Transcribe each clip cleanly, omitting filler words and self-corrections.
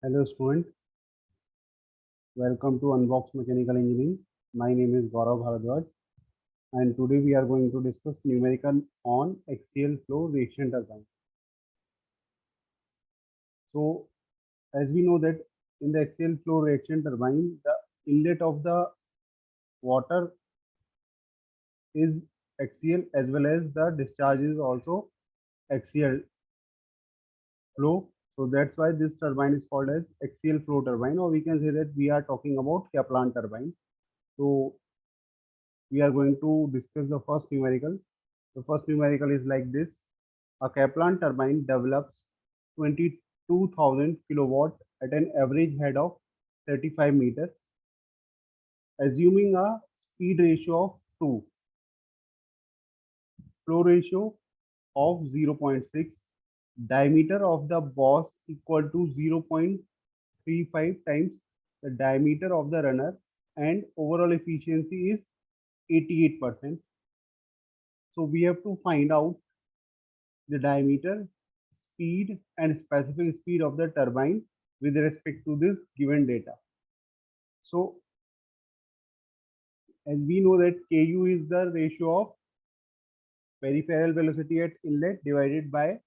Hello student, welcome to Unbox Mechanical Engineering. My name is Gaurav Bharadwaj and today we are going to discuss numerical on axial flow reaction turbine. So as we know that in the axial flow reaction turbine, the inlet of the water is axial as well as the discharge is also axial flow. So that's why this turbine is called as axial flow turbine, or we can say that we are talking about Kaplan turbine. So we are going to discuss the first numerical. The first numerical is like this. A Kaplan turbine develops 22,000 kilowatt at an average head of 35 meter, assuming a speed ratio of 2, flow ratio of 0.6, diameter of the boss equal to 0.35 times the diameter of the runner, and overall efficiency is 88%. So we have to find out the diameter, speed, and specific speed of the turbine with respect to this given data. So as we know that Ku is the ratio of peripheral velocity at inlet divided by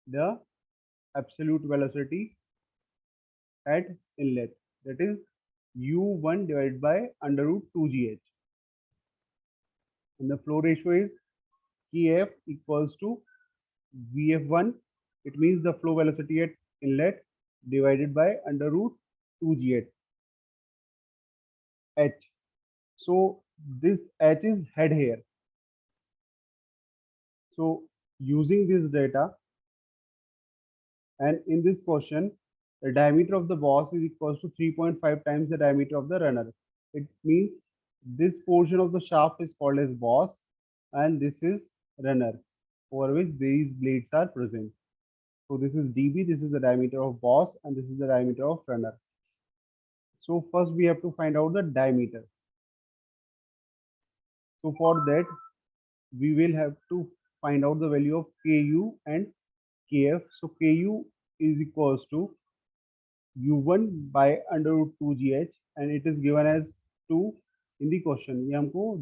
the absolute velocity at inlet, that is U1 divided by under root 2gh, and the flow ratio is Kf equals to Vf1. It means the flow velocity at inlet divided by under root 2gh. H. So this H is head here. So using this data, and in this question, the diameter of the boss is equals to 3.5 times the diameter of the runner. It means this portion of the shaft is called as boss and this is runner, for which these blades are present. So this is dB, this is the diameter of boss, and this is the diameter of runner. So first we have to find out the diameter. So for that, we will have to find out the value of Ku and Kf. So Ku is equals to U1 by under root 2gh, and it is given as 2 in the question. ये हमको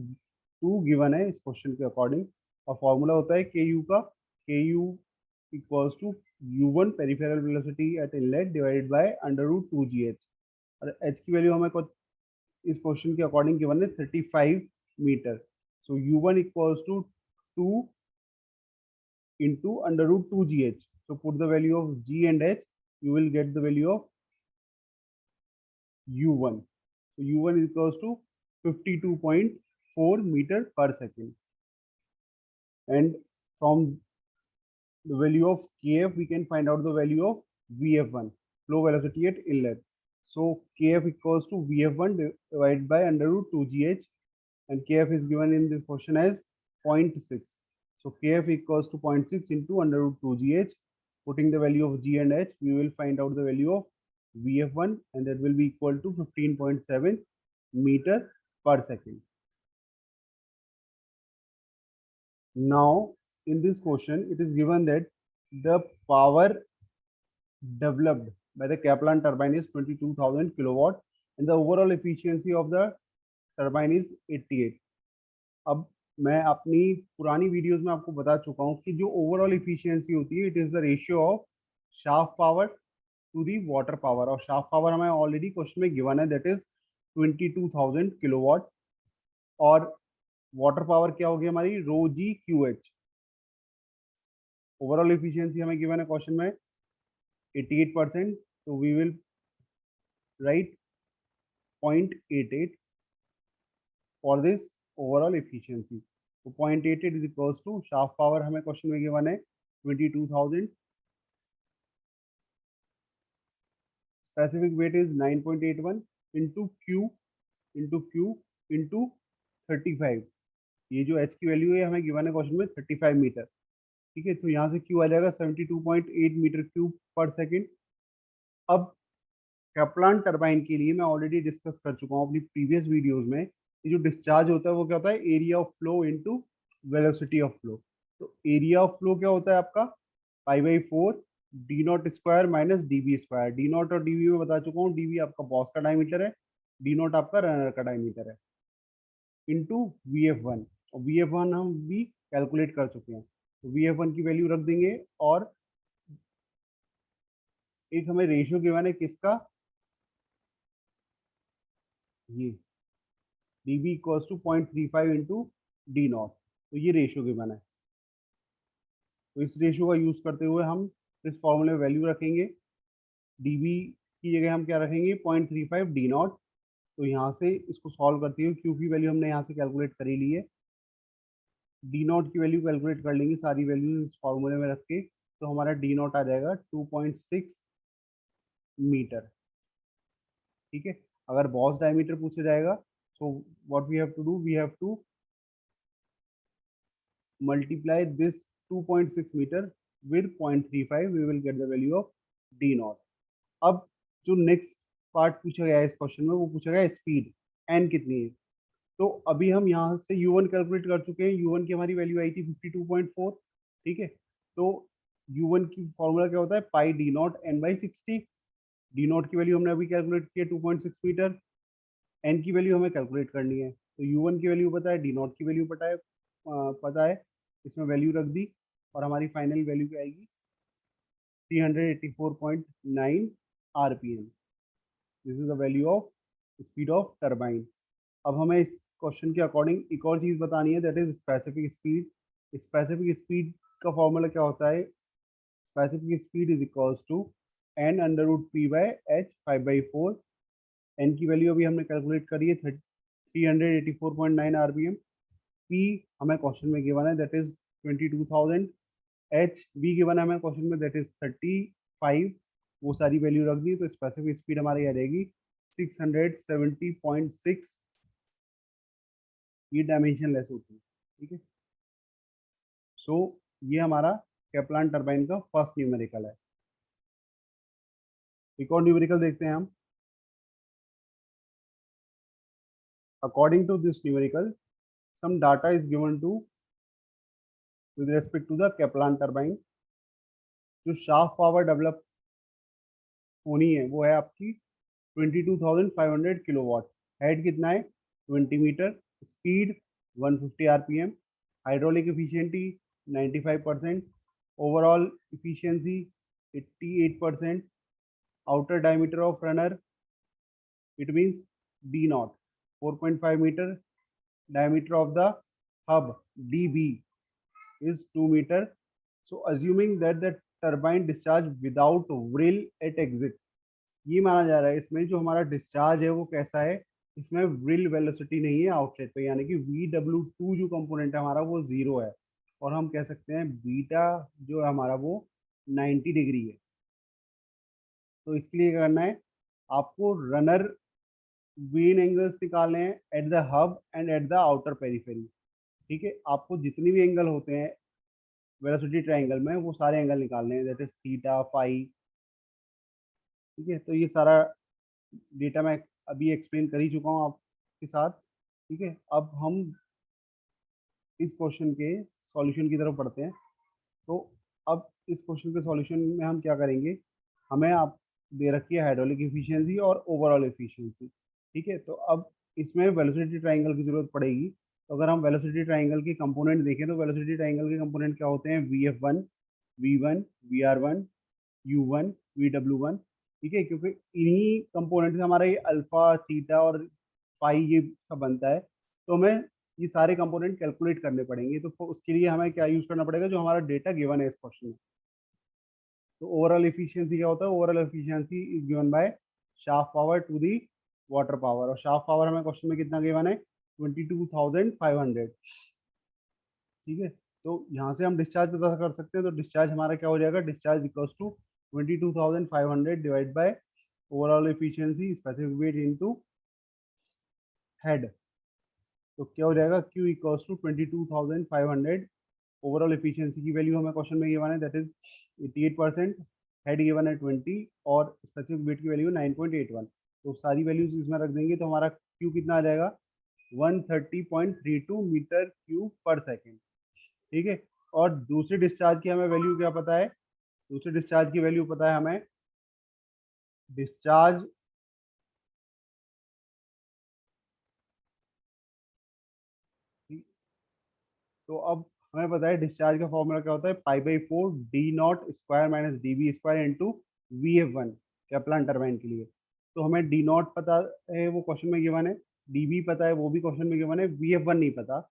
2 given है इस question के according, और formula होता है Ku का, Ku equals to U1 peripheral velocity at inlet divided by under root 2gh, और h की वैल्यू हमें इस क्वेश्चन के अकॉर्डिंग गिवन है 35 metre. So U1 equals to 2 into under root 2gh. So put the value of g and h, you will get the value of U1. So U1 is equals to 52.4 meter per second. And from the value of Kf, we can find out the value of Vf1, flow velocity at inlet. So Kf equals to Vf1 divided by under root 2gh, and Kf is given in this question as 0.6. So Kf equals to 0.6 into under root 2gh. Putting the value of g and h, we will find out the value of Vf1, and that will be equal to 15.7 meter per second. Now, in this question, it is given that the power developed by the Kaplan turbine is 22,000 kilowatt, and the overall efficiency of the turbine is 88. अब मैं अपनी पुरानी videos में आपको बता चुका हूं कि जो ओवरऑल इफिशियंसी होती है, it is the ratio of shaft power to the water power, और शाफ्ट पावर हमें ऑलरेडी क्वेश्चन में गिवन है, दैट इज 22,000 किलोवाट, और वाटर पावर क्या होगी हमारी, rho g q h. Overall efficiency हमें गिवन है क्वेश्चन में 88%, तो we will write 0.88 for this overall efficiency. तो 0.88 is equals to shaft power हमें क्वेश्चन में गिवन है 22,000, specific weight is 9.81 into Q into 35. ये जो H की वैल्यू है हमें गिवन है क्वेश्चन में 35 मीटर. ठीक है, तो यहाँ से Q आ जाएगा 72.8 मीटर क्यूब पर सेकेंड. अब कैप्लान टर्बाइन के लिए मैं ऑलरेडी डिस्कस कर चुका हूँ अपनी प्रीवियस वीडियोस में, ये जो डिस्चार्ज होता है वो क्या होता है, area of flow into velocity of flow. तो एरिया ऑफ फ्लो क्या होता है आपका, pi by 4 D naught square minus D B square. D naught और डीबी में बता चुका हूँ, डीबी आपका बॉस का डायमीटर है, डी नॉट आपका रनर का डायमीटर है, इंटू वी एफ वन। और वी एफ वन हम भी कैलकुलेट कर चुके हैं, तो वी एफ वन की वैल्यू रख देंगे। और एक हमें रेशियो गिवन है किसका, ये D B equals to 0.35 into D naught, तो ये रेशियो गिवन है। तो इस रेशियो का यूज करते हुए हम इस फॉर्मूले में वैल्यू रखेंगे। डीबी की जगह हम क्या रखेंगे, 0.35 डी नॉट। तो यहाँ से इसको सॉल्व करते हुए क्यू की वैल्यू हमने यहाँ से कैलकुलेट कर ही ली है, डी नॉट की वैल्यू कैलकुलेट कर लेंगे सारी वैल्यूज इस फॉर्मूले में रख के। तो हमारा डी नॉट आ जाएगा 2.6 मीटर। ठीक है, अगर बॉस डायमीटर पूछा जाएगा, so what we have to do, we have to multiply this 2.6 meter with 0.35, we will get the value of d naught. अब जो नेक्स्ट पार्ट पूछा गया है इस क्वेश्चन में, वो पूछा गया है स्पीड, एन कितनी है। तो अभी हम यहाँ से u1 कैलकुलेट कर चुके हैं, u1 की हमारी वैल्यू आई थी 52.4। ठीक है, तो u1 की फॉर्मूला क्या होता है, pi D naught N by 60। D naught की वैल्यू हमने अभी कैलकुलेट की है 2.6 मीटर, एन की वैल्यू हमें कैलकुलेट करनी है। तो u1 की वैल्यू पता है, डी नॉट की वैल्यू पता है, इसमें वैल्यू रख दी, और हमारी फाइनल वैल्यू क्या आएगी, 384.9 RPM. This is the value of speed of turbine. अब हमें इस क्वेश्चन के अकॉर्डिंग एक और चीज़ बतानी है, that is specific speed. Specific speed का फॉर्मूला क्या होता है, specific speed is equals to N under root P by H 5/4। N की वैल्यू अभी हमने कैलकुलेट करी है 384.9 आरपीएम। पी हमें क्वेश्चन में गिवन है, that is 22,000। H B given है हमें क्वेश्चन में, दैट इज 35। वो सारी वैल्यू रख दी, तो स्पेसिफिक स्पीड हमारी आ जाएगी 670.6। ये डायमेंशन लेस होती है। ठीक है, सो ये हमारा कैप्लान टरबाइन का फर्स्ट न्यूमेरिकल है। एक और न्यूमेरिकल देखते हैं हम। According to this numerical, some data is given to with respect to the Kaplan turbine. जो शाफ्ट पावर डेवलप होनी है वो है आपकी 22,500 किलोवाट। हेड कितना है, 20 metre. Speed 150 RPM. Hydraulic efficiency 95%। Overall efficiency 88%। Outer diameter of runner, it means D naught 4.5 metre. diameter of the hub db is 2 meter. So assuming that the turbine discharge without whirl at exit, ये माना जा रहा है इसमें जो हमारा discharge है वो कैसा है, इसमें व्रिल वेलोसिटी नहीं है आउटलेट पे, यानी कि VW2 जो कंपोनेंट है हमारा वो जीरो है, और हम कह सकते हैं बीटा जो है हमारा वो 90 डिग्री है। तो इसके लिए क्या करना है, आपको रनर वेन एंगल्स निकालने हैं at the hub and at the outer periphery. ठीक है, आपको जितने भी एंगल होते हैं वेलोसिटी ट्रायंगल में वो सारे एंगल निकालने हैं, दैट इज थीटा फाई। ठीक है, तो ये सारा डेटा मैं अभी एक्सप्लेन कर ही चुका हूँ आपके साथ। ठीक है, अब हम इस क्वेश्चन के सॉल्यूशन की तरफ बढ़ते हैं। तो अब इस क्वेश्चन के सॉल्यूशन में हम क्या करेंगे, हमें आप दे रखी है हाइड्रोलिक एफिशिएंसी और ओवरऑल एफिशिएंसी। ठीक है, तो अब इसमें वेलोसिटी ट्रायंगल की जरूरत पड़ेगी। तो अगर हम वेलोसिटी ट्रायंगल के कंपोनेंट देखें, तो वेलोसिटी ट्रायंगल के कंपोनेंट क्या होते हैं, VF1, V1, VR1, U1, VW1। ठीक है, क्योंकि इन्हीं कंपोनेंट से हमारा ये अल्फा थीटा और फाई ये सब बनता है, तो हमें ये सारे कंपोनेंट कैलकुलेट करने पड़ेंगे। तो उसके लिए हमें क्या यूज करना पड़ेगा, जो हमारा डेटा गिवन है इस क्वेश्चन में। तो ओवरऑल एफिशिएंसी क्या होता है, overall efficiency is given by shaft power to the water power, और शाफ्ट पावर हमें क्वेश्चन में कितना गिवन है, 22,500। ठीक है, तो यहाँ से हम डिस्चार्ज पता कर सकते हैं। तो डिस्चार्ज हमारा क्या हो जाएगा, discharge equals to 22,500 divide by overall efficiency specific weight into head. तो क्या हो जाएगा, Q equals to 22,500। Overall efficiency की वैल्यू हमें क्वेश्चन में गिवन है, दैट इज 88%। हेड गिवन है 20, और स्पेसिफिक वेट की वैल्यू 9.81। तो सारी वैल्यूज इसमें रख देंगे, तो हमारा Q कितना आ जाएगा, 130.32 मीटर क्यूब पर सेकेंड। ठीक है, और दूसरे डिस्चार्ज की हमें वैल्यू क्या पता है, दूसरे डिस्चार्ज की वैल्यू पता है हमें, डिस्चार्ज तो अब हमें पता है डिस्चार्ज का फॉर्मूला क्या होता है, पाई/4 D naught square minus D B square into V F one, Kaplan turbine के लिए। तो हमें डी नॉट पता है, वो क्वेश्चन में गिवन है, डी बी पता है, वो भी क्वेश्चन में गिवन है, वी एफ वन नहीं पता।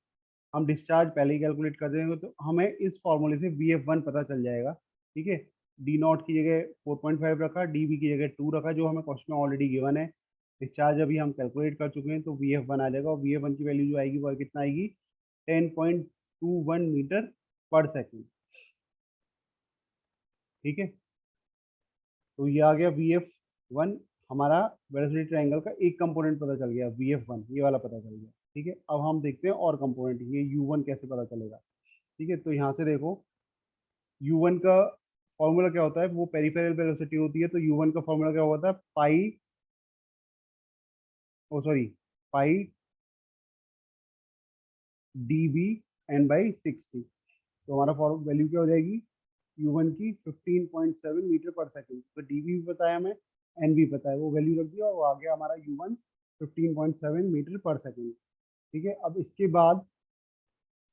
हम डिस्चार्ज पहले ही कैलकुलेट कर देंगे तो हमें इस फॉर्मूले से वी एफ वन पता चल जाएगा। ठीक है, डी नॉट की जगह 4.5 रखा, डी बी की जगह 2 रखा, जो हमें क्वेश्चन में ऑलरेडी गिवन है। डिस्चार्ज अभी हम कैलकुलेट कर चुके हैं, तो वी एफ वन आ जाएगा, और वी एफ वन की वैल्यू जो आएगी वो कितना आएगी, 10.21 मीटर पर सेकेंड। ठीक है, तो ये आ गया वी एफ वन, हमारा वेलोसिटी ट्रायंगल का एक कंपोनेंट पता चल गया, वी एफ वन ये वाला पता चल गया। ठीक है, अब हम देखते हैं और कंपोनेंट, ये यू वन कैसे पता चलेगा। ठीक है, तो यहाँ से देखो, यू वन का फॉर्मूला क्या होता है, वो पेरिफेरल वेलोसिटी होती है, तो यू वन का फॉर्मूला क्या होता है, pi, oh sorry, pi D B N by 60। तो हमारा वैल्यू क्या हो जाएगी, यू वन की 15.7 मीटर पर सेकेंड। तो डी भी पता है हमें, एन भी पता है, वो वैल्यू रख दिया और आ गया हमारा यू वन 15.7 मीटर पर सेकेंड। ठीक है, अब इसके बाद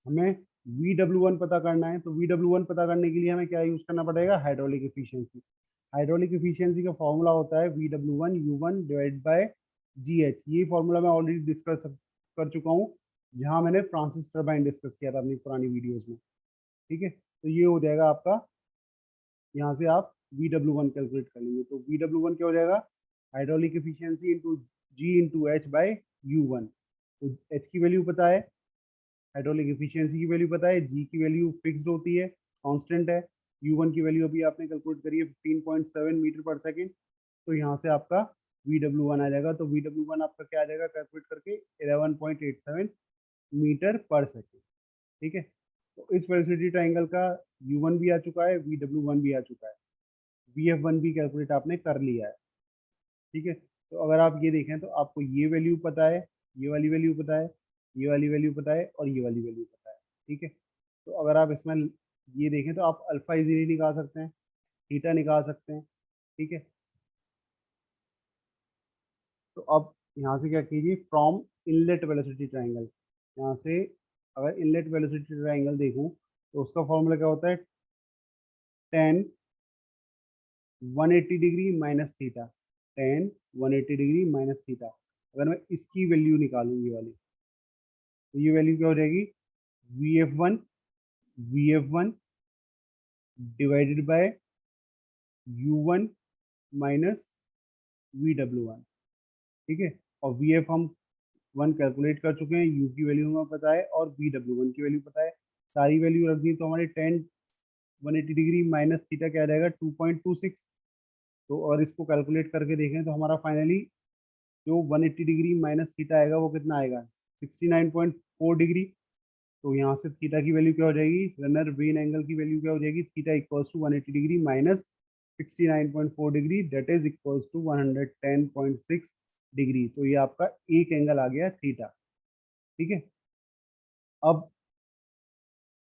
हमें वी डब्ल्यू वन पता करना है, तो वी डब्ल्यू वन पता करने के लिए हमें क्या यूज करना पड़ेगा, हाइड्रोलिक एफिशिएंसी। हाइड्रोलिक एफिशिएंसी का फॉर्मूला होता है V W one you one divide by ji H. ये फॉर्मूला मैं ऑलरेडी डिस्कस कर चुका हूँ, जहाँ मैंने फ्रांसिस टर्बाइन डिस्कस किया था अपनी पुरानी वीडियोज में। ठीक है, तो ये हो जाएगा आपका, यहाँ से आप वी डब्ल्यू वन कैलकुलेट कर लेंगे, तो वी डब्ल्यू वन क्या हो जाएगा, hydraulic efficiency into G into H by U one. तो एच की वैल्यू पता है, हाइड्रोलिक एफिशिएंसी की वैल्यू पता है, जी की वैल्यू फिक्स्ड होती है, कांस्टेंट है, यू वन की वैल्यू अभी आपने कैलकुलेट करी है 15.7 मीटर पर सेकेंड। तो यहाँ से आपका वी डब्ल्यू वन आ जाएगा, तो वी डब्ल्यू वन आपका क्या आ जाएगा कैलकुलेट करके, 11.87 मीटर पर सेकेंड। ठीक है, तो इस वेलोसिटी ट्राइंगल का यू वन भी आ चुका है, वी डब्ल्यू वन भी आ चुका है, वी एफ वन भी कैलकुलेट आपने कर लिया है। ठीक है, तो अगर आप ये देखें तो आपको ये वैल्यू पता है, ये वाली वैल्यू पता है, ये वाली वैल्यू पता है, और ये वाली वैल्यू पता है। ठीक है, तो अगर आप इसमें ये देखें तो आप अल्फा इजीली निकाल सकते हैं, थीटा निकाल सकते हैं। ठीक है, तो अब यहाँ से क्या कीजिए, फ्रॉम इनलेट वेलोसिटी ट्राइंगल, यहाँ से अगर इनलेट वेलोसिटी ट्राइंगल देखूँ तो उसका फॉर्मूला क्या होता है, 10 180 degree minus theta, 10 180 degree minus theta. अगर मैं इसकी वैल्यू निकालूँ ये वाली, तो ये वैल्यू क्या हो जाएगी, we F one, we F one divided by U one minus V W one. ठीक है, और वी एफ हम वन कैलकुलेट कर चुके हैं, यू की वैल्यू हमें पता है और वी डब्ल्यू वन की वैल्यू पता है, सारी वैल्यू रख दी, तो हमारे 10 180 डिग्री माइनस थीटा क्या आ जाएगा, 2.26। तो और इसको कैलकुलेट करके देखें तो हमारा फाइनली जो 180 डिग्री माइनस थीटा आएगा वो कितना आएगा, 69.4 डिग्री। तो यहाँ से थीटा की वैल्यू क्या हो जाएगी, रनर वेन एंगल की वैल्यू क्या हो जाएगी, theta equals to 180 degree minus 69.4 degree, that is equals to 110.6 degree. तो ये आपका एक एंगल आ गया थीटा। ठीक है, अब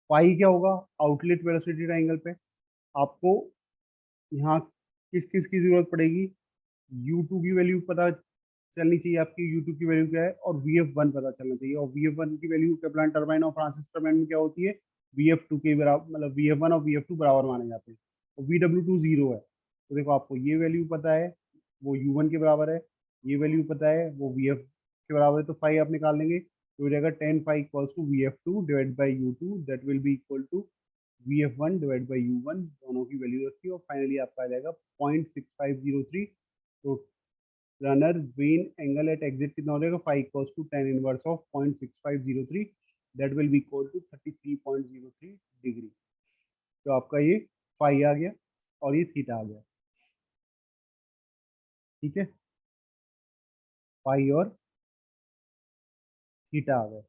पाई क्या होगा, आउटलेट वेलोसिटी ट्रायंगल पे आपको यहाँ किस किस की जरूरत पड़ेगी, U2 की वैल्यू पता चलनी चाहिए आपकी, U2 की वैल्यू क्या है, और VF1 पता चलना चाहिए। और VF1 की वैल्यू कैप्लान टर्बाइन और फ्रांसिस टर्बाइन में क्या होती है, VF2 के बराबर, मतलब VF1 और VF2 बराबर माने जाते हैं, और VW2 जीरो है। तो देखो आपको ये वैल्यू पता है, वो U1 के बराबर है, ये वैल्यू पता है वो VF के बराबर है, तो फाइव आप निकाल लेंगे, तो हो जाएगा 10 five equals to VF2 divide by U2, that will be equal to VF1 divide by U1, दोनों की वैल्यू रखी और फाइनली आपका आ जाएगा 0.6503। तो runner vane angle at exit कितना हो जाएगा, 5 = tan 1 of 0.6503, that will be equal to 33.03 degree. तो आपका ये फाई आ गया और ये थीटा आ गया। ठीक है, फाई और थीटा आ गया।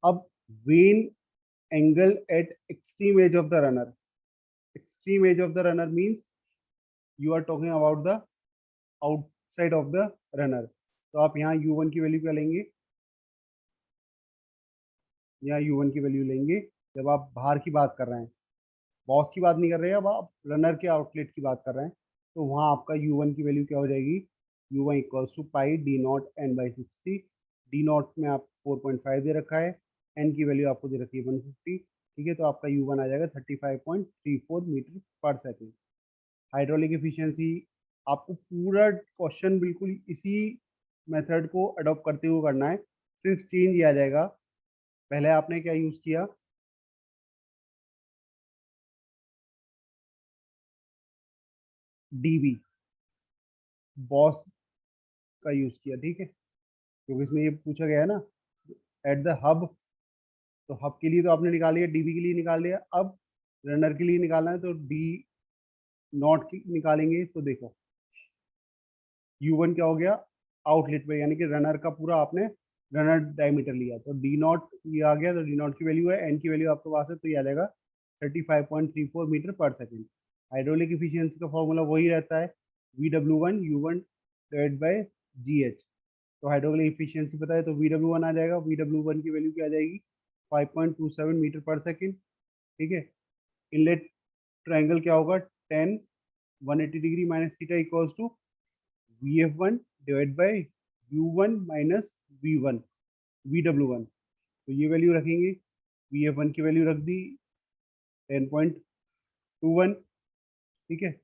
अब vane angle at extreme edge of the runner, extreme edge of the runner means you are talking about the outside of the runner. तो आप यहाँ U1 की वैल्यू क्या लेंगे, यहाँ U1 की वैल्यू लेंगे जब आप बाहर की बात कर रहे हैं, बॉस की बात नहीं कर रहे हैं, अब आप रनर के आउटलेट की बात कर रहे हैं। तो वहाँ आपका U1 की वैल्यू क्या हो जाएगी, U1 equals to pi D naught N by 60। D naught में आप 4.5 दे रखा है, एन की वैल्यू आपको दे रखी है 150। ठीक है, तो आपका U1 आ जाएगा 35.34 मीटर पर सेकेंड। हाइड्रोलिक एफिशिएंसी, आपको पूरा क्वेश्चन बिल्कुल इसी मेथड को अडॉप्ट करते हुए करना है, सिर्फ चेंज ये आ जाएगा। पहले आपने क्या यूज किया, डीबी बॉस का यूज किया। ठीक है, क्योंकि इसमें ये पूछा गया है ना एट द हब, तो हब के लिए तो आपने निकाल लिया, डीबी के लिए निकाल लिया, अब रनर के लिए निकालना है तो डी नॉट की निकालेंगे। तो देखो U1 क्या हो गया, आउटलेट पे, यानी कि रनर का पूरा आपने रनर डायमीटर लिया, तो डी नॉट ये आ गया, तो डी नॉट की वैल्यू है, एन की वैल्यू आपके पास है, तो ये आ जाएगा 35.34 मीटर पर सेकेंड। हाइड्रोलिक इफिशियंसी का फॉर्मूला वही रहता है, VW1 U1 divide by GH। तो हाइड्रोलिक इफिशियंसी पता है, तो VW1 आ जाएगा, VW1 की वैल्यू क्या आ जाएगी, 5.27 मीटर पर सेकेंड। ठीक है, इनलेट ट्रायंगल क्या होगा, 10 180 degree minus theta equals to VF1 divide by U1 minus V1 VW1। तो ये वैल्यू रखेंगे, VF1 की वैल्यू रख दी 10.21। ठीक है,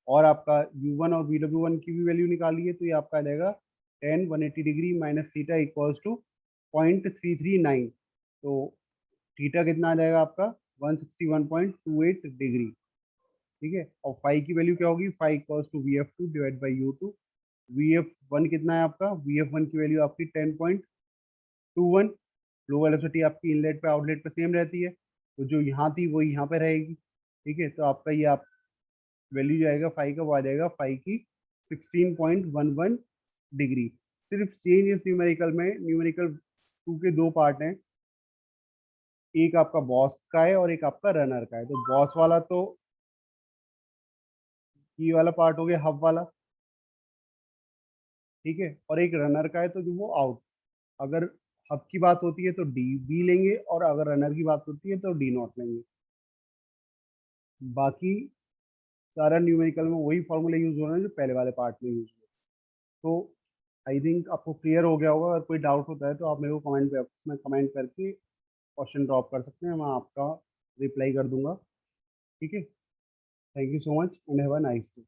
और आपका U1 और VW1 की भी वैल्यू निकाली है, तो ये आपका आ जाएगा 10 180 degree minus theta equals to 0.339। तो थीटा कितना आ जाएगा आपका 161.28 डिग्री। ठीक है, और फाई की वैल्यू क्या होगी, phi equals to VF2 divide by U2। VF1 कितना है आपका, VF1 की वैल्यू आपकी 10.21। लो वेलोसिटी आपकी इनलेट पे आउटलेट पे सेम रहती है, तो जो यहाँ थी वो यहाँ पे रहेगी। ठीक है, तो आपका ये आप वैल्यू जाएगा फाई का, वो आ जाएगा फाई की 16.11 डिग्री। सिर्फ चेंज इस न्यूमेरिकल में, न्यूमेरिकल 2 के दो पार्ट हैं, एक आपका बॉस का है और एक आपका रनर का है। तो बॉस वाला तो ये वाला पार्ट हो गया हब वाला। ठीक है, और एक रनर का है, तो जो वो आउट, अगर हब की बात होती है तो डी बी लेंगे, और अगर रनर की बात होती है तो डी नॉट लेंगे। बाकी सारा न्यूमेरिकल में वही फॉर्मूला यूज हो रहे हैं जो पहले वाले पार्ट में यूज हुए। तो आई थिंक आपको क्लियर हो गया होगा। अगर कोई डाउट होता है तो आप मेरे को कमेंट बॉक्स में कमेंट करके क्वेश्चन ड्रॉप कर सकते हैं, मैं आपका रिप्लाई कर दूंगा। ठीक है, thank you so much and have a nice day.